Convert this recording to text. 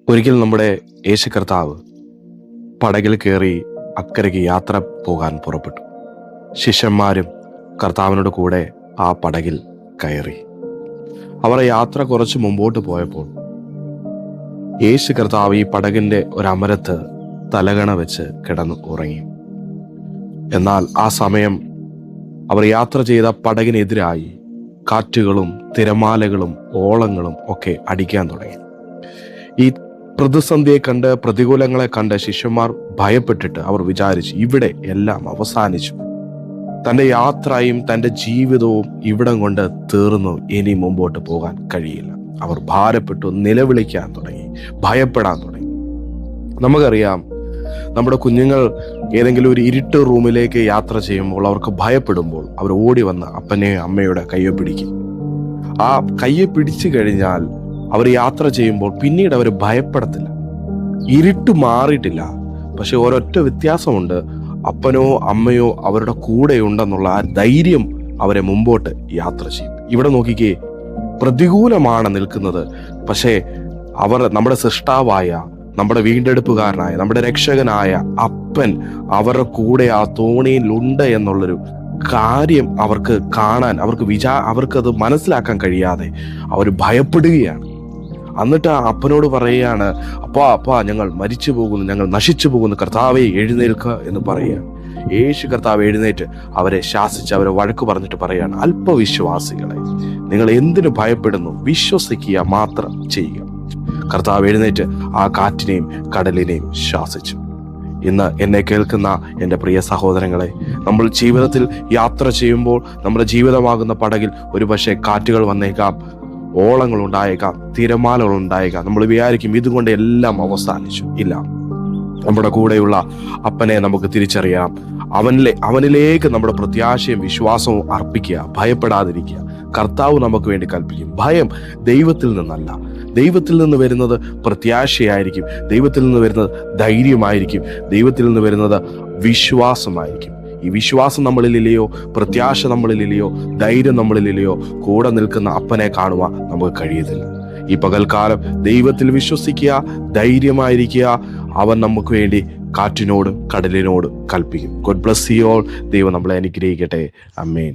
ഒരിക്കൽ നമ്മുടെ യേശു കർത്താവ് പടകിൽ കയറി അക്കരയ്ക്ക് യാത്ര പോകാൻ പുറപ്പെട്ടു. ശിഷ്യന്മാരും കർത്താവിനോട് കൂടെ ആ പടകിൽ കയറി. അവർ യാത്ര കുറച്ച് മുമ്പോട്ട് പോയപ്പോൾ യേശു കർത്താവ് ഈ പടകിന്റെ ഒരമരത്ത് തലകണ വെച്ച് കിടന്നു ഉറങ്ങി. എന്നാൽ ആ സമയം അവർ യാത്ര ചെയ്ത പടകിനെതിരായി കാറ്റുകളും തിരമാലകളും ഓളങ്ങളും ഒക്കെ അടിക്കാൻ തുടങ്ങി. ഈ പ്രതിസന്ധിയെ കണ്ട്, പ്രതികൂലങ്ങളെ കണ്ട് ശിഷ്യന്മാർ ഭയപ്പെട്ടിട്ട് അവർ വിചാരിച്ചു, ഇവിടെ എല്ലാം അവസാനിച്ചു, തൻ്റെ യാത്രയും തൻ്റെ ജീവിതവും ഇവിടം കൊണ്ട് തീർന്നു, ഇനി മുമ്പോട്ട് പോകാൻ കഴിയില്ല. അവർ ഭാരപ്പെട്ടു, നിലവിളിക്കാൻ തുടങ്ങി, ഭയപ്പെടാൻ തുടങ്ങി. നമുക്കറിയാം, നമ്മുടെ കുഞ്ഞുങ്ങൾ ഏതെങ്കിലും ഒരു ഇരുട്ട് റൂമിലേക്ക് യാത്ര ചെയ്യുമ്പോൾ, അവർക്ക് ഭയപ്പെടുമ്പോൾ അവർ ഓടി വന്ന് അപ്പനെയോ അമ്മയുടെ കയ്യെ പിടിക്കും. ആ കയ്യെ പിടിച്ചു കഴിഞ്ഞാൽ അവർ യാത്ര ചെയ്യുമ്പോൾ പിന്നീട് അവർ ഭയപ്പെടത്തില്ല. ഇരുട്ട് മാറിയിട്ടില്ല, പക്ഷെ ഒരൊറ്റ വ്യത്യാസമുണ്ട്, അപ്പനോ അമ്മയോ അവരുടെ കൂടെ ഉണ്ടെന്നുള്ള ആ ധൈര്യം അവരെ മുമ്പോട്ട് യാത്ര ചെയ്യും. ഇവിടെ നോക്കിക്കേ, പ്രതികൂലമാണ് നിൽക്കുന്നത്, പക്ഷേ അവർ നമ്മുടെ സൃഷ്ടാവായ, നമ്മുടെ വീണ്ടെടുപ്പുകാരനായ, നമ്മുടെ രക്ഷകനായ അപ്പൻ അവരുടെ കൂടെ ആ തോണിയിലുണ്ട് എന്നുള്ളൊരു കാര്യം അവർക്ക് കാണാൻ, അവർക്കത് മനസ്സിലാക്കാൻ കഴിയാതെ അവർ ഭയപ്പെടുകയാണ്. എന്നിട്ട് ആ അപ്പനോട് പറയുകയാണ്, അപ്പാ ഞങ്ങൾ മരിച്ചു പോകുന്നു, ഞങ്ങൾ നശിച്ചു പോകുന്നു, കർത്താവേ എഴുന്നേൽക്കുക എന്ന് പറയുകയാണ്. യേശു കർത്താവ് എഴുന്നേറ്റ് അവരെ ശാസിച്ച്, അവരെ വഴക്ക് പറഞ്ഞിട്ട് പറയുകയാണ്, അല്പവിശ്വാസികളെ, നിങ്ങൾ എന്തിനു ഭയപ്പെടുന്നു? വിശ്വസിക്കുക മാത്രം ചെയ്യുക. കർത്താവ് എഴുന്നേറ്റ് ആ കാറ്റിനെയും കടലിനെയും ശാസിച്ചു. ഇന്ന് എന്നെ കേൾക്കുന്ന എൻ്റെ പ്രിയ സഹോദരങ്ങളെ, നമ്മൾ ജീവിതത്തിൽ യാത്ര ചെയ്യുമ്പോൾ നമ്മുടെ ജീവിതമാകുന്ന പടകിൽ ഒരുപക്ഷെ കാറ്റുകൾ വന്നേക്കാം, ഓളങ്ങൾ ഉണ്ടായേക്കാം, തിരമാലകൾ ഉണ്ടായേക്കാം. നമ്മൾ വിചാരിക്കും ഇതുകൊണ്ട് എല്ലാം അവസാനിച്ചു. ഇല്ല, നമ്മുടെ കൂടെയുള്ള അപ്പനെ നമുക്ക് തിരിച്ചറിയാം. അവനിലേക്ക് നമ്മുടെ പ്രത്യാശയും വിശ്വാസവും അർപ്പിക്കുക, ഭയപ്പെടാതിരിക്കുക. കർത്താവ് നമുക്ക് വേണ്ടി കൽപ്പിക്കും. ഭയം ദൈവത്തിൽ നിന്നല്ല, ദൈവത്തിൽ നിന്ന് വരുന്നത് പ്രത്യാശയായിരിക്കും, ദൈവത്തിൽ നിന്ന് വരുന്നത് ധൈര്യമായിരിക്കും, ദൈവത്തിൽ നിന്ന് വരുന്നത് വിശ്വാസമായിരിക്കും. ഈ വിശ്വാസം നമ്മളിലില്ലയോ, പ്രത്യാശ നമ്മളിലില്ലയോ, ധൈര്യം നമ്മളിലില്ലയോ, കൂടെ നിൽക്കുന്ന അപ്പനെ കാണുവാൻ നമുക്ക് കഴിയത്തില്ല. ഈ പകൽക്കാലം ദൈവത്തിൽ വിശ്വസിക്കുക, ധൈര്യമായിരിക്കുക. അവൻ നമുക്ക് വേണ്ടി കാറ്റിനോട് കടലിനോട് കൽപ്പിക്കും. God bless you all. ദൈവം നമ്മളെ അനുഗ്രഹിക്കട്ടെ. ആമേൻ.